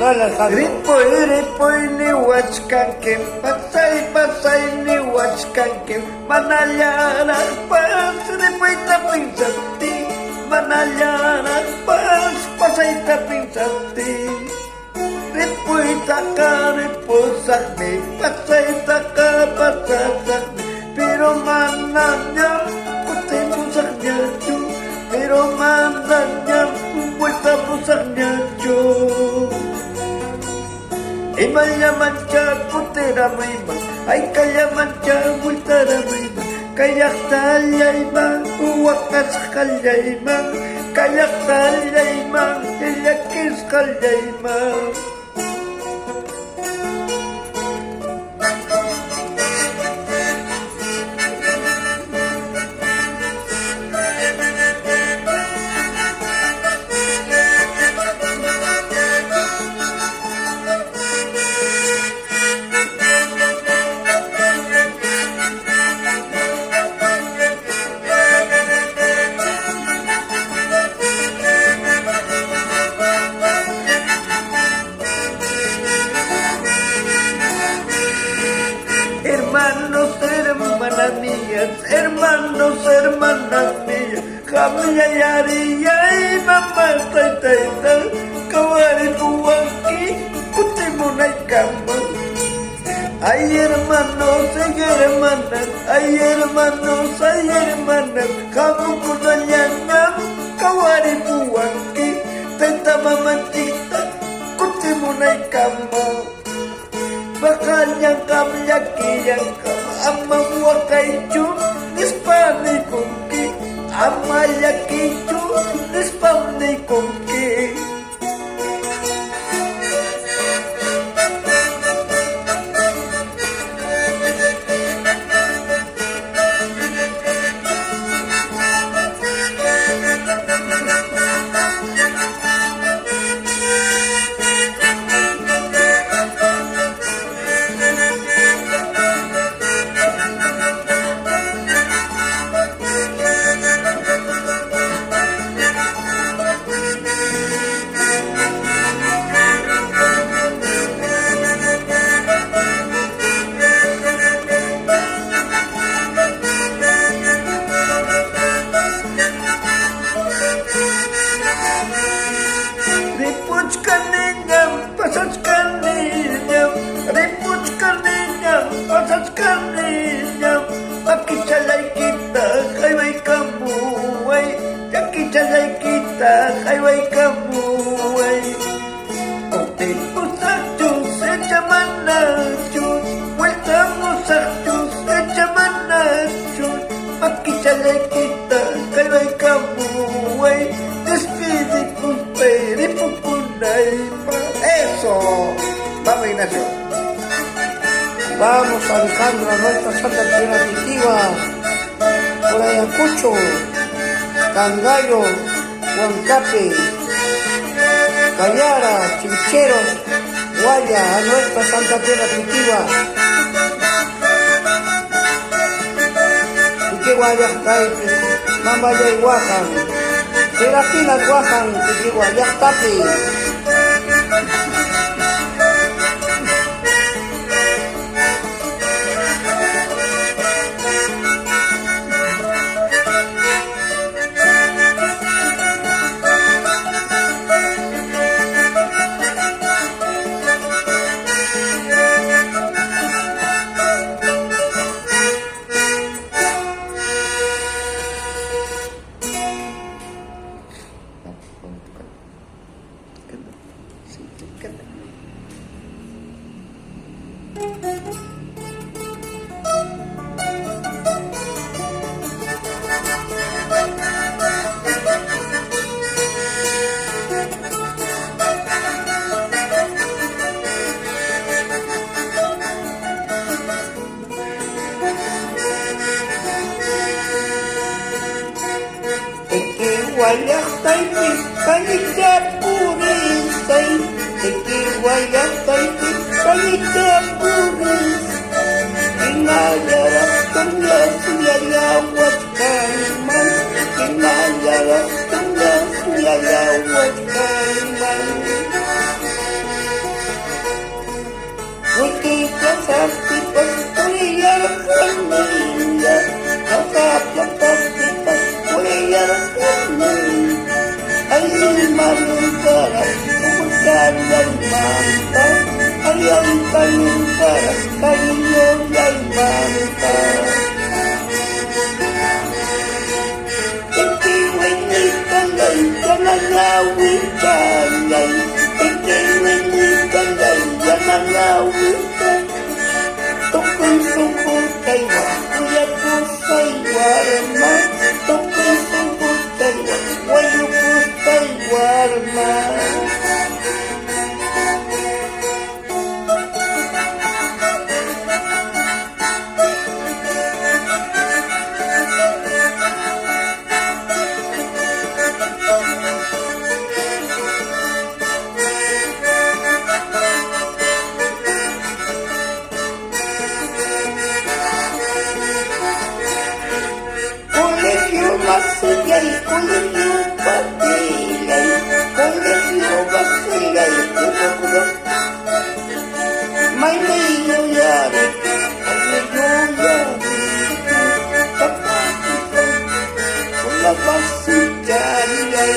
Dale, Alejandro. Ripoy ni huachkankem, pasay ni huachkankem, manallaras pas, ripoy taping santi, manallaras pas, pasay taping santi. Ripoy taka, riposakni, pasay taka, pasasakni, pero mananyam, putay pusaknya chu, pero mananyam, puta pusaknya chu. Imaya mancha putera maima, ay kaya mancha putera maima, kaya talayma, uwakas kalayma, kaya talayma, iyakis kalayma. Hermanos, hermanas mías, Jamia Yariya y mamá taita, Kawari Puanki, Kutimunay Kama. Ay hermanos, ay hermanas, Kamukunayangam, Kawari Puanki, Taita mamantita, Kutimunay Kama. Bakal yang kami yang kama amma wakai chu nispani kumki amma yaki chu nispani kumki. Vamos, Alejandro, a nuestra Santa Tierra Primitiva, por Ayacucho, Cangallo, Huancape, Callara, Chincheros, Guaya, a nuestra Santa Tierra Primitiva. Y que Guaya Caipe, Mamaya y Guajan, Serafina Guajan, que Guaya Tape. basilay, colegio basilay, colegio basilay, may nangyayari, ay nangyayari, wala ba si Jalay?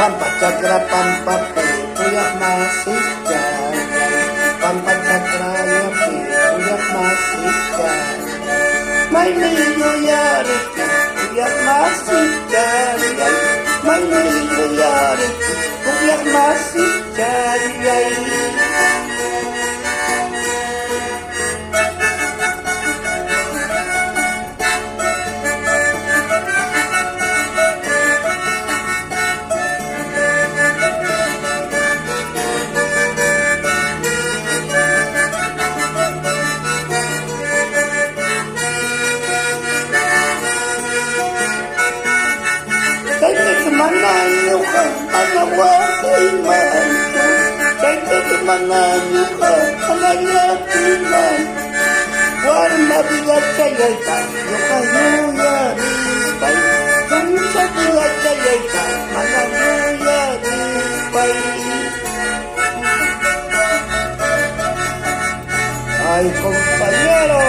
Pampacagra, pampapay, kuyak masih Jalay, pampacagra, yapi, kuyak masih Jalay, may nangyayari, kuyak masih Jalay, may nangyayari, kuyak masih Jalay. Mananyo ka, anawakay manto. Kaya mananyo ka, anayaki man. War mabigat sayay ka, yukayuya ripay. Sumsa bigat sayay ka, manayuya ripay. Ay, compañero,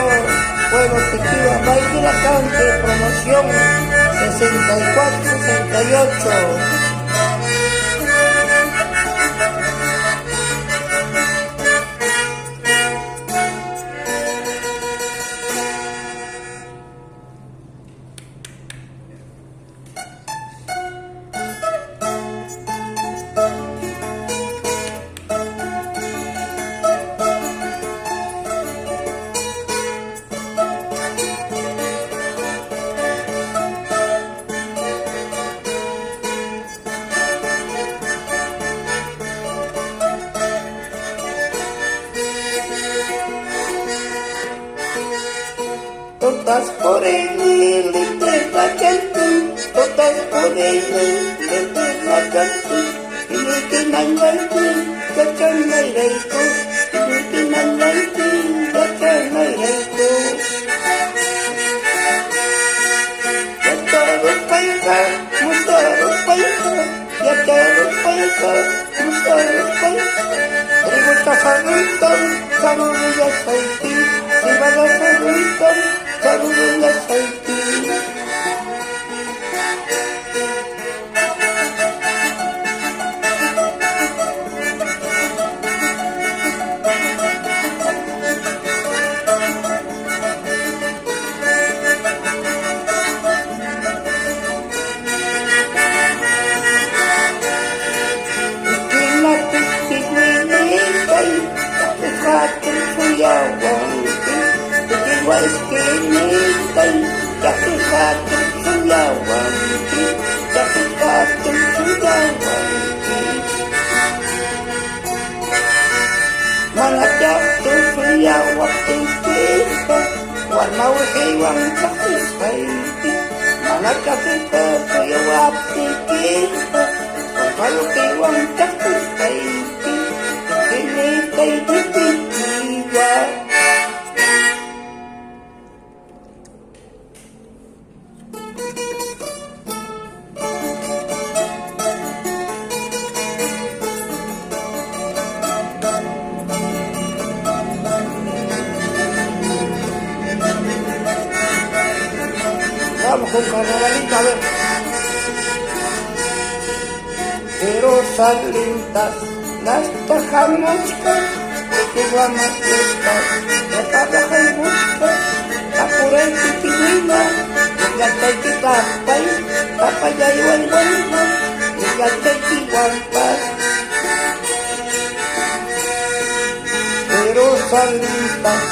bueno, te quiero bailar la cante, promoción 64-68. Todas por el la gente, todas por el la gente, y no que nangaiti, que chanaireito, y no que nangaiti, que chanaireito. Ya todo paisa, mustaro paisa, ya todo paisa, mustaro paisa. Trigo chafadito, saludo y aceite, si va a saludito. Saludos y aceite. Vamos con carnavalita, a ver. Pero salitas, las tajamuscas, que guamatistas, la tabaja y busca, la pura y tiquilina, la taikitapay, papaya y guayguayma, la taikiguampas. Pero salitas,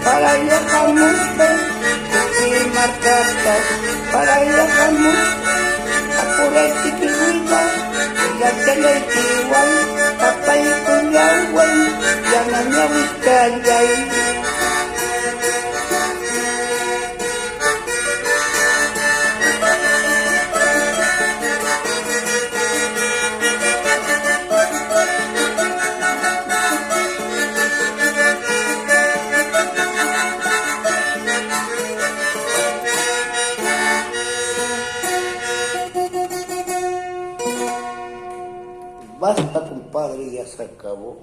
para yajamuscas, marcatas para ir a Camus, a por el tiquihuita, y a Teletiguan, papá y Cuyahuay, y a Nanahuicayay. Basta, compadre, ya se acabó.